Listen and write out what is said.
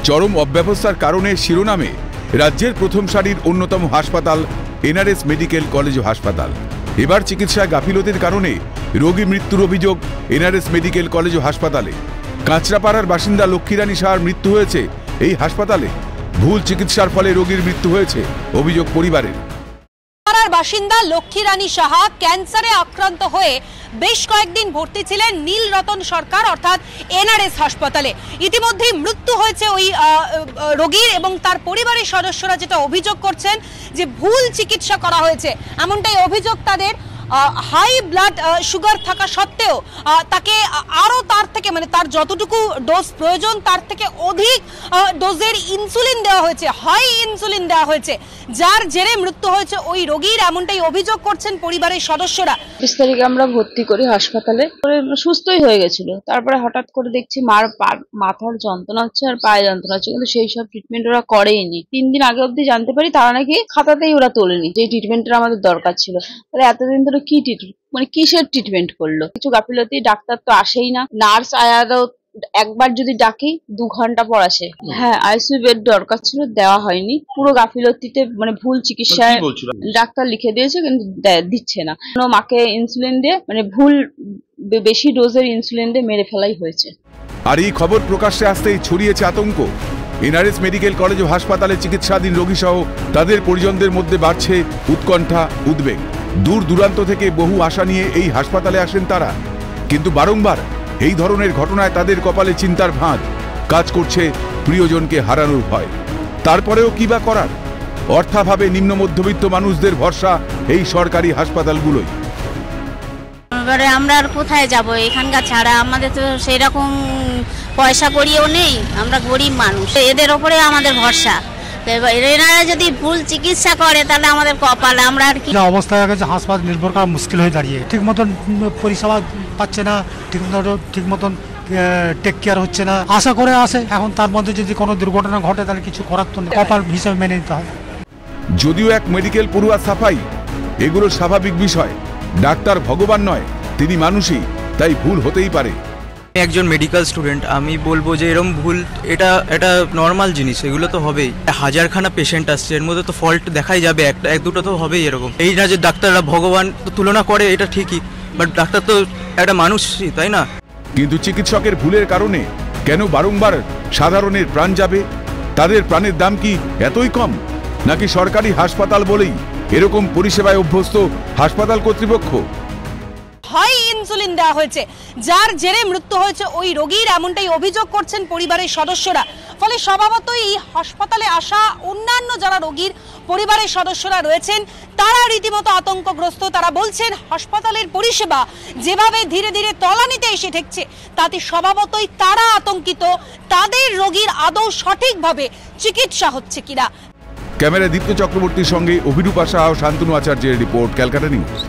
চরম অব্যবস্থার কারণে শিরোনামে রাজ্যের প্রথম সারির অন্যতম হাসপাতাল এনআরএস মেডিকেল কলেজ ও হাসপাতাল। এবার চিকিৎসায় গাফিলতির কারণে রোগী মৃত্যুর অভিযোগ এনআরএস মেডিকেল কলেজ ও হাসপাতালে। কাঁচরাপাড়ার বাসিন্দা লক্ষ্মীরানী সাহার মৃত্যু হয়েছে এই হাসপাতালে। ভুল চিকিৎসার ফলে রোগীর মৃত্যু হয়েছে, অভিযোগ পরিবারের। বাসিন্দা লক্ষ্মীরানী সাহা ক্যান্সারে আক্রান্ত হয়ে বেশ কয়েকদিন ভর্তি ছিলেন নীলরতন সরকার অর্থাৎ এনআরএস হাসপাতালে। ইতিমধ্যে মৃত্যু হয়েছে ওই রোগীর এবং তার পরিবারের সদস্যরা যেটা অভিযোগ করছেন যে ভুল চিকিৎসা করা হয়েছে, এমনটাই অভিযোগ তাদের। হাই ব্লাড সুগার থাকা সত্ত্বেও তাকে আরও তার থেকে তার যতটুকু ডোজ প্রয়োজন তার থেকে অধিক ডোজের ইনসুলিন দেওয়া হয়েছে, হাই ইনসুলিন দেওয়া হয়েছে, যার জেরে মৃত্যু হয়েছে ওই রোগীর, এমনটাই অভিযোগ করছেন পরিবারের সদস্যরা। ২৫ তারিখে আমরা ভর্তি করি হাসপাতালে, সুস্থই হয়ে গেছিল। তারপরে হঠাৎ করে দেখছি মার মাথার যন্ত্রণা হচ্ছে আর পায়ে যন্ত্রণা হচ্ছে, কিন্তু সেই সব ট্রিটমেন্ট ওরা করেইনি। 3 দিন আগে অব্দি জানতে পারি তারা নাকি খাতাতেই ওরা তোলেনি যে ট্রিটমেন্টটা আমাদের দরকার ছিল। তাহলে এতদিন ধরে কি কিসের ট্রিটমেন্ট করলো? কিছু গাফিলতি, ডাক্তার তো আসেই না, নার্স আয়ারও একবার যদি ডাকি 2 ঘন্টা পর আসে। হ্যাঁ, আইসিইউ বেড দরকার ছিল, দেওয়া হয়নি। পুরো গাফিলতিতে ভুল চিকিৎসায় ডাক্তার লিখে দিয়েছে কিন্তু দিচ্ছে না। মাকে ইনসুলিন দিয়ে ভুল বেশি ডোজের ইনসুলিন দিয়ে মেরে ফেলাই হয়েছে। আর এই খবর প্রকাশ্যে আসতেই ছড়িয়েছে আতঙ্ক। এনআরএস মেডিকেল কলেজ ও হাসপাতালে চিকিৎসাধীন রোগী সহ তাদের পরিজনদের মধ্যে বাড়ছে উৎকণ্ঠা, উদ্বেগ। দূর দূরান্ত থেকে বহু আশা নিয়ে এই হাসপাতালে আসেন তারা, কিন্তু বারংবার এই ধরনের ঘটনায় তাদের কপালে চিন্তার ভাঁজ কাজ করছে, প্রিয়জনকে হারানোর ভয়। তারপরেও কি বা করার? অর্থাভাবে নিম্ন মধ্যবিত্ত মানুষদের ভরসা এই সরকারি হাসপাতালগুলোই। এবারে আমরা আর কোথায় যাব এখানকার ছাড়া? আমাদের তো সেই রকম পয়সা করিও নেই, আমরা গরিব মানুষ, এদের ওপরে আমাদের ভরসা। এনারা যদি ভুল চিকিৎসা করে তাহলে আমাদের কপালে, আমরা আর কি অবস্থা হয়ে গেছে, হাসপাতাল নির্ভর করা মুশকিল হয়ে দাঁড়িয়ে। ঠিক মতন পরিষেবা পাচ্ছে না, ঠিক মতন টেক কেয়ার হচ্ছে না। আশা করে আসে, এখন তার মধ্যে যদি কোনো দুর্ঘটনা ঘটে তাহলে কিছু করার তো নেই, কপাল হিসেবে মেনে নিতে হয়। যদিও এক মেডিকেল পড়ুয়া সাফাই, এগুলো স্বাভাবিক বিষয়। ডাক্তার ভগবান নয়, তিনি মানুষই, তাই ভুল হতেই পারে। একজন মেডিকেল স্টুডেন্ট, আমি বলবো যে এরকম ভুল এটা নর্মাল জিনিস, এগুলো তো হবেই। হাজারখানা পেশেন্ট আসছে, এর মধ্যে তো ফল্ট দেখাই যাবে, এক দুটো তো হবেই এরকম। এই না যে ডাক্তাররা ভগবান তো তুলনা করে, এটা ঠিকই, বাট ডাক্তার তো একটা মানুষই, তাই না? কিন্তু চিকিৎসকের ভুলের কারণে কেন বারংবার সাধারণের প্রাণ যাবে? তাদের প্রাণের দাম কি এতই কম, নাকি সরকারি হাসপাতাল বলেই এরকম পরিষেবায় অভ্যস্ত হাসপাতাল কর্তৃপক্ষ? হাই ইনসুলিন দেওয়া হয়েছে, যার জেরে মৃত্যু হয়েছে ওই রোগীর, এমনটাই অভিযোগ করছেন পরিবারের সদস্যরা। ফলে স্বভাবতই এই হাসপাতালে আসা অন্যান্য যারা রোগীর পরিবারের সদস্যরা রয়েছেন তারা রীতিমতো আতঙ্কগ্রস্ত। তারা বলছেন হাসপাতালের পরিষেবা যেভাবে ধীরে ধীরে তলানিতে এসে ঠেকছে তাতে স্বভাবতই তারা আতঙ্কিত, তাদের রোগীর আদৌ সঠিকভাবে চিকিৎসা হচ্ছে কিনা। ক্যামেরায় দীপ্ত চক্রবর্তীর সঙ্গে অভিরূপা সাহা ও শান্তনু আচার্যের রিপোর্ট, ক্যালকাটা নিউজ।